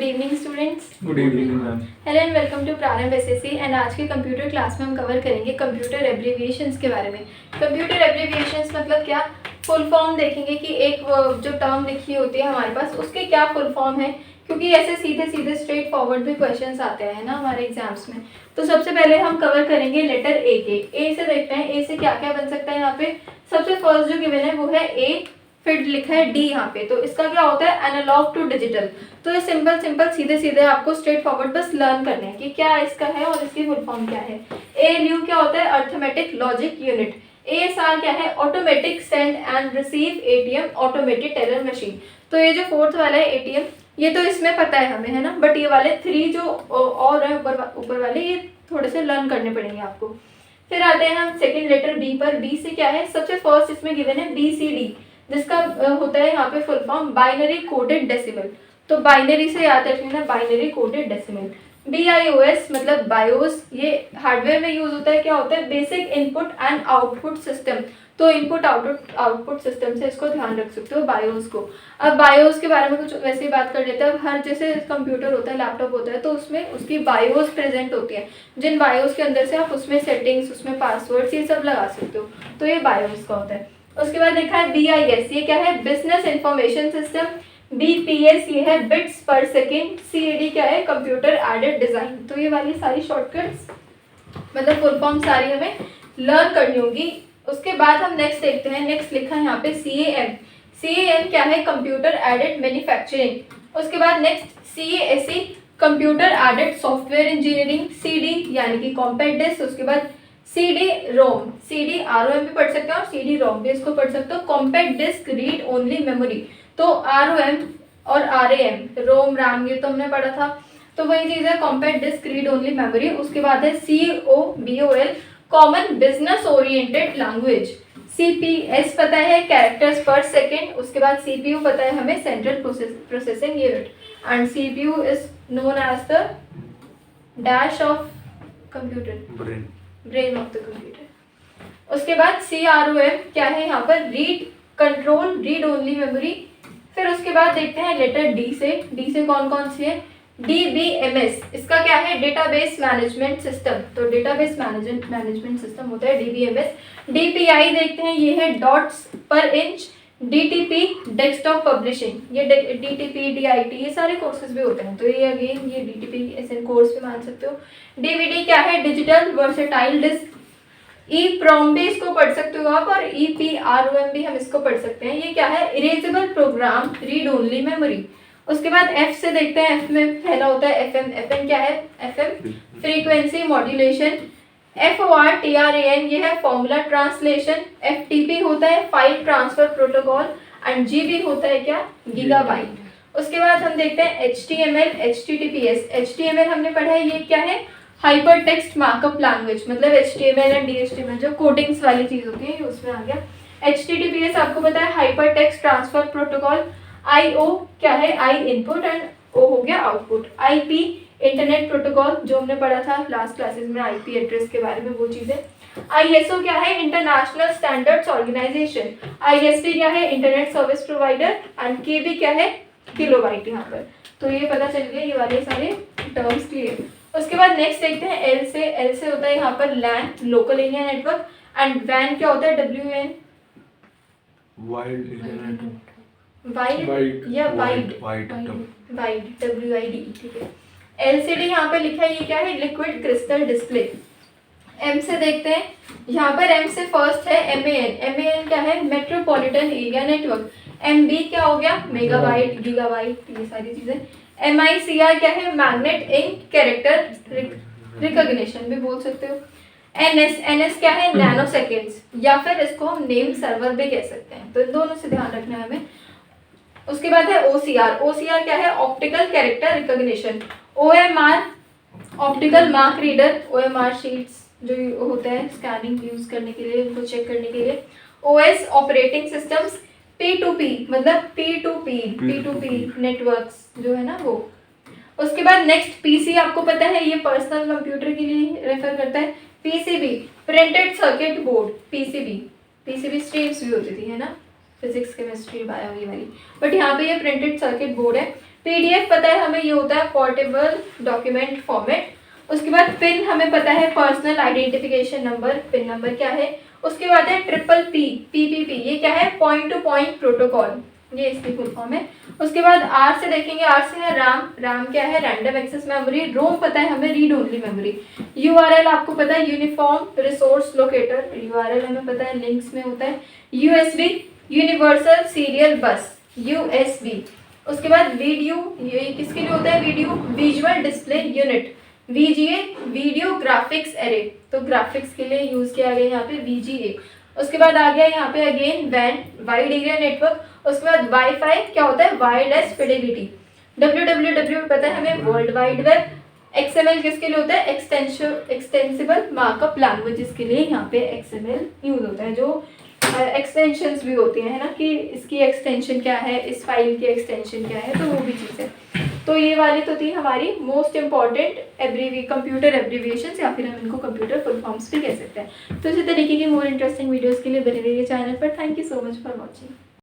Evening students. Good evening ma'am. Hello and welcome to Prarambh SSC. And आज के computer class में हम cover करेंगे कंप्यूटर एब्रीविएशंस के बारे में। कंप्यूटर एब्रीविएशंस मतलब क्या, फुल फॉर्म देखेंगे कि एक जो टर्म लिखी होती है हमारे पास उसके क्या फुल फॉर्म है, क्योंकि ऐसे सीधे सीधे स्ट्रेट फॉरवर्ड भी क्वेश्चंस आते हैं ना हमारे एग्जाम्स में। तो सबसे पहले हम कवर करेंगे लेटर ए के। ए से देखते हैं ए से क्या क्या बन सकता है। यहाँ पे सबसे फर्स्ट जो गिवन है वो है ए, फिर लिखा है डी यहाँ पे। तो इसका क्या होता है, एनालॉग टू डिजिटल। तो ये सिंपल सिंपल सीधे सीधे आपको स्ट्रेट फॉरवर्ड बस लर्न करने हैं कि क्या इसका है और इसकी फुल फॉर्म क्या है। एएलयू क्या होता है, अर्थमेटिक लॉजिक यूनिट। एएसआर क्या है, automatic send and receive ATM automated teller machine. तो ये जो फोर्थ वाला है एटीएम, ये तो इसमें पता है हमें, है ना, बट ये वाले थ्री जो और है ऊपर वाले, ये थोड़े से लर्न करने पड़ेंगे आपको। फिर आते हैं हम सेकेंड लेटर बी पर। बी से क्या है, सबसे फर्स्ट इसमें गिवन है BCD, जिसका होता है यहाँ पे full form binary coded decimal. तो बाइनरी से याद रखना, बाइनरी कोडेड डेसिमल। BIOS मतलब बायोस, ये हार्डवेयर में यूज होता है। क्या होता है, basic input and output system. तो इनपुट आउटपुट सिस्टम से इसको ध्यान रख सकते हो बायोस को। अब बायोस के बारे में कुछ वैसे ही बात कर लेते हैं। अब हर जैसे कंप्यूटर होता है, लैपटॉप होता है, तो उसमें उसकी बायोस प्रेजेंट होती है। जिन बायोस के अंदर से आप उसमें सेटिंग्स, उसमें पासवर्ड्स, ये सब लगा सकते हो। तो ये बायोस का होता है। उसके बाद देखा है BIS, ये क्या है, बिजनेस इंफॉर्मेशन सिस्टम। BPS ये है बिट्स पर सेकेंड। CAD क्या है, कंप्यूटर एडेड डिजाइन। तो ये वाली सारी शॉर्टकट्स मतलब फुल फॉर्म सारी हमें लर्न करनी होगी। उसके बाद हम नेक्स्ट देखते हैं। नेक्स्ट लिखा है यहाँ पे CAM। CAM क्या है, कंप्यूटर एडेड मैन्युफैक्चरिंग। उसके बाद next CASE, computer aided software engineering. CD यानी कि कॉम्पैक्ट डिस्क। उसके बाद CD-ROM, CD-ROM भी पढ़ सकते हो और CD-ROM भी इसको पढ़ सकते हो। Compact disc read only memory. तो ROM और RAM, रोम रैम, ये तो हमने पढ़ा था। तो वही चीज़ है, compact disc read only memory. उसके बाद है COBOL, common business oriented language. CPS पता है, कैरेक्टर्स पर सेकेंड। उसके बाद CPU पता है हमें, central processing unit. And CPU is known as the dash of computer, brain of the computer. उसके बाद CROM क्या है यहाँ पर, read control read only memory. फिर उसके बाद देखते हैं लेटर D से। D से कौन कौन सी है, DBMS, इसका क्या है, डेटाबेस मैनेजमेंट सिस्टम। तो डेटाबेस मैनेजमेंट सिस्टम होता है DBMS। DPI देखते हैं, ये है डॉट्स पर इंच। DTP डेस्कटॉप पब्लिशिंग, ये DTP DIT ये सारे कोर्सेज भी होते हैं। तो ये अगेन ये DTP SN कोर्स भी मान सकते हो। DVD क्या है, डिजिटल वर्सेटाइल डिस्क। EPROM भी इसको पढ़ सकते हो आप, और EPROM भी हम इसको पढ़ सकते हैं। ये क्या है, erasable program read only memory. उसके बाद F से देखते हैं। F में पहला होता है FM। FM क्या है, FM फ्रीक्वेंसी मॉड्यूलेशन। FORTRAN ये है फॉर्मूला ट्रांसलेशन। FTP होता है file transfer protocol. And GB होता है क्या, गीगाबाइट। उसके बाद हम देखते हैं HTML HTTPS। HTML हमने पढ़ा है, ये क्या है, हाइपर टेक्स्ट मार्कअप लैंग्वेज। मतलब HTML एंड DHTML जो कोडिंग्स वाली चीज होती है, ये उसमें आ गया। HTTPS आपको पता है, hyper text transfer protocol. IO क्या है, I इनपुट एंड O हो गया आउटपुट। IP इंटरनेट प्रोटोकॉल, जो हमने पढ़ा था लास्ट क्लासेस में IP एड्रेस के बारे में, वो चीजें। ISO क्या है, इंटरनेशनल स्टैंडर्ड्स ऑर्गेनाइजेशन। ISP क्या है, internet service provider. And KB क्या है, किलोबाइट यहाँ पर। तो ये पता चल गया, ये वाले सारे टर्म्स क्लियर। उसके बाद नेक्स्ट देखते हैं L से। L से होता है यहाँ पर LAN, local area network. And WAN क्या होता है, WAN वाइड इंटरनेट, वाइड या वाइड WID, ठीक है। LCD यहाँ पे लिखा है, ये क्या है, लिक्विड क्रिस्टल डिस्प्ले। M से देखते हैं, यहाँ पर M से फर्स्ट है MAN क्या है, मेट्रोपॉलिटन एरिया नेटवर्क। MB क्या हो गया, मेगाबाइट गीगाबाइट, ये सारी चीजें। MICR क्या है, मैग्नेट इंक कैरेक्टर रिकॉग्निशन भी बोल सकते हो। NS क्या है, नैनो सेकेंड्स, या फिर इसको हम नेम सर्वर भी कह सकते हैं। तो इन दोनों से ध्यान रखना है हमें। उसके बाद है OCR क्या है, optical character recognition. OMR optical mark reader, OMR sheets जो होता है स्कैनिंग यूज करने के लिए, उनको चेक करने के लिए। OS operating systems. P2P मतलब P2P नेटवर्क्स जो है ना वो। उसके बाद नेक्स्ट PC आपको पता है, ये पर्सनल कंप्यूटर के लिए रेफर करता है। PCB printed circuit board. PCB streams भी होती थी, है ना, फिजिक्स केमिस्ट्री बायो ये वाली, बट यहाँ पे ये प्रिंटेड सर्किट बोर्ड है। PDF पता है हमें, ये होता है पोर्टेबल डॉक्यूमेंट फॉर्मेट। उसके बाद पिन हमें पता है personal identification number, pin number क्या है। उसके बाद है PPP, ये क्या है, पॉइंट टू पॉइंट प्रोटोकॉल, ये इसकी फुल फॉर्म है। उसके बाद R से देखेंगे, R से है राम क्या है, रैंडम एक्सेस मेमोरी। रोम पता है हमें, रीड ओनली मेमोरी। URL आपको पता है, यूनिफॉर्म रिसोर्स लोकेटर, URL हमें पता है लिंक्स में होता है। USB यूनिवर्सल सीरियल बस, USB। उसके बाद वीडियो, ये किसके लिए होता है, video visual display unit, VGA video graphics array, तो ग्राफिक्स के लिए यूज किया गया यहाँ पे VGA। उसके बाद आ गया यहाँ पे अगेन वैन, वाइड एरिया नेटवर्क। उसके बाद वाईफाई क्या होता है, वायरलेस फिडेलिटी। WWW पता है हमें, वर्ल्ड वाइड वेब। XML किसके लिए होता है, एक्सटेंसिबल मार्कअप लैंग्वेज के लिए यहाँ पे XML यूज होता है। जो एक्सटेंशंस भी होती हैं, है ना, कि इसकी एक्सटेंशन क्या है, इस फाइल की एक्सटेंशन क्या है, तो वो भी चीज़ है। तो ये वाली तो थी हमारी मोस्ट इंपॉर्टेंट कंप्यूटर एब्रीविएशंस, या फिर हम इनको कंप्यूटर फुल फॉर्म्स भी कह सकते हैं। तो इसी तरीके की मोर इंटरेस्टिंग वीडियोस के लिए बने रहिए चैनल पर। Thank you so much for watching.